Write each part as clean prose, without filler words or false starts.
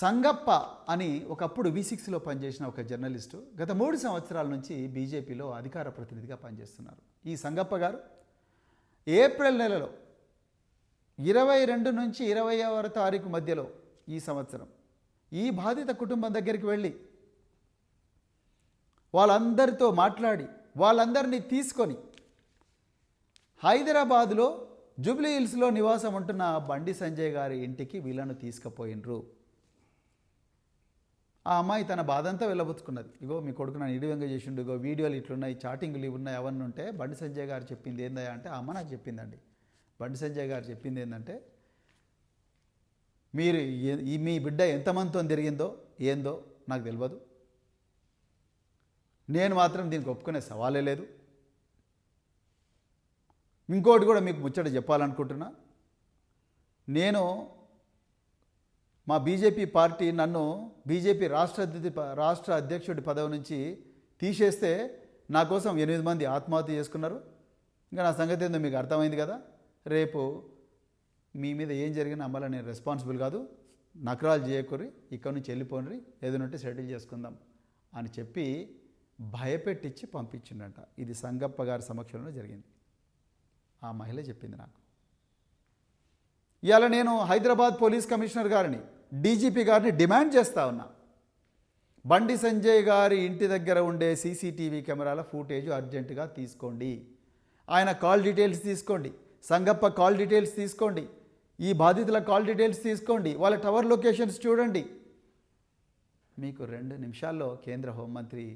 సంగప్ప అని ఒకప్పుడు V6లో పనిచేసిన ఒక జర్నలిస్టు గత 3 సంవత్సరాల నుంచి బీజేపీలో అధికార ప్రతినిధిగా పనిచేస్తున్నారు. ఈ సంగప్ప గారు ఏప్రిల్ నెలలో 22 నుంచి 20వ తారీఖు మధ్యలో ఈ సంవత్సరం ఈ బాధిత కుటుంబం దగ్గరికి వెళ్ళి వాళ్ళందరితో మాట్లాడి వాళ్ళందరినీ తీసుకొని హైదరాబాదులో జూబ్లీ హిల్స్లో నివాసం ఉంటున్న బండి సంజయ్ గారి ఇంటికి వీళ్ళను తీసుకుపోయినరు. ఆ అమ్మాయి తన బాధంతా వెళ్ళబుచ్చుకున్నది. ఇగో మీ కొడుకు నన్ను ఇడివంగా చేసిండు, ఇగో వీడియోలు ఇట్లున్నాయి, చాటింగ్లు ఇవి ఉన్నాయి, అవన్నీ ఉంటే బండి సంజయ్ గారు చెప్పింది ఏందయ్యా అంటే, ఆ అమ్మ నాకు చెప్పిందండి. బండి సంజయ్ గారు చెప్పింది ఏంటంటే, మీరు మీ బిడ్డ ఎంతమందితో తిరిగిందో ఏందో నాకు తెలియదు, నేను మాత్రం దీనికి ఒప్పుకునే సవాలే లేదు. ఇంకోటి కూడా మీకు ముచ్చట చెప్పాలనుకుంటున్నా, నేను మా బీజేపీ పార్టీ నన్ను బీజేపీ రాష్ట్ర అధ్యక్షుడి పదవి నుంచి తీసేస్తే నా కోసం 8 మంది ఆత్మహత్య చేసుకున్నారు. ఇంకా నా సంగతి ఏందో మీకు అర్థమైంది కదా. రేపు మీ మీద ఏం జరిగినా అమ్మలా నేను రెస్పాన్సిబుల్ కాదు, నకరాలు చేయకూరి, ఇక్కడ నుంచి వెళ్ళిపోండి, ఏదైనా సెటిల్ చేసుకుందాం అని చెప్పి భయపెట్టించి పంపించిండంట. ఇది సంగప్ప గారి సమక్షంలో జరిగింది. ఆ మహిళ చెప్పింది నాకు. ఇవాళ నేను హైదరాబాద్ పోలీస్ కమిషనర్ గారిని, డీజీపీ గారిని డిమాండ్ చేస్తా ఉన్నా, బండి సంజయ్ గారి ఇంటి దగ్గర ఉండే సీసీటీవీ కెమెరాల ఫుటేజ్ అర్జెంటుగా తీసుకోండి. ఆయన కాల్ డీటెయిల్స్ తీసుకోండి, సంగప్ప కాల్ డీటెయిల్స్ తీసుకోండి, ఈ బాధితుల కాల్ డీటెయిల్స్ తీసుకోండి, వాళ్ళ టవర్ లొకేషన్స్ చూడండి. మీకు 2 నిమిషాల్లో కేంద్ర హోంమంత్రి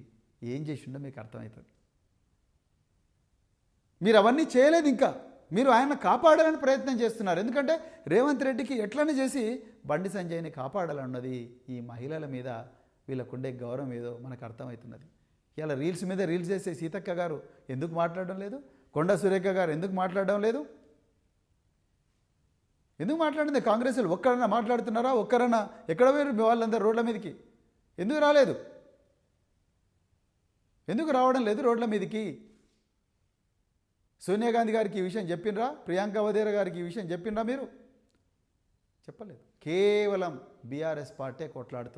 ఏం చేసిండో మీకు అర్థమవుతుంది. మీరు అవన్నీ చేయలేదు. ఇంకా మీరు ఆయన కాపాడాలని ప్రయత్నం చేస్తున్నారు. ఎందుకంటే రేవంత్ రెడ్డికి ఎట్లనే చేసి బండి సంజయ్ని కాపాడాలన్నది ఈ మహిళల మీద వీళ్ళకుండే గౌరవం ఏదో మనకు అర్థమవుతున్నది. ఇలా రీల్స్ మీద రీల్స్ చేసే సీతక్క గారు ఎందుకు మాట్లాడడం లేదు? కొండా సురేఖ గారు ఎందుకు మాట్లాడడం లేదు? ఎందుకు మాట్లాడింది? కాంగ్రెస్లో ఒక్కరన్నా మాట్లాడుతున్నారా? ఒక్కరన్నా ఎక్కడ పోయారు మీ వాళ్ళందరూ రోడ్ల మీదకి? ఎందుకు రాలేదు? ఎందుకు రావడం లేదు రోడ్ల మీదకి? సోనియా గాంధీ గారికి ఈ విషయం చెప్పినరా? ప్రియాంక వధేరా గారికి ఈ విషయం చెప్పినరా? మీరు చెప్పలేదు. కేవలం బీఆర్ఎస్ పార్టీ కొట్లాడుతున్నారు.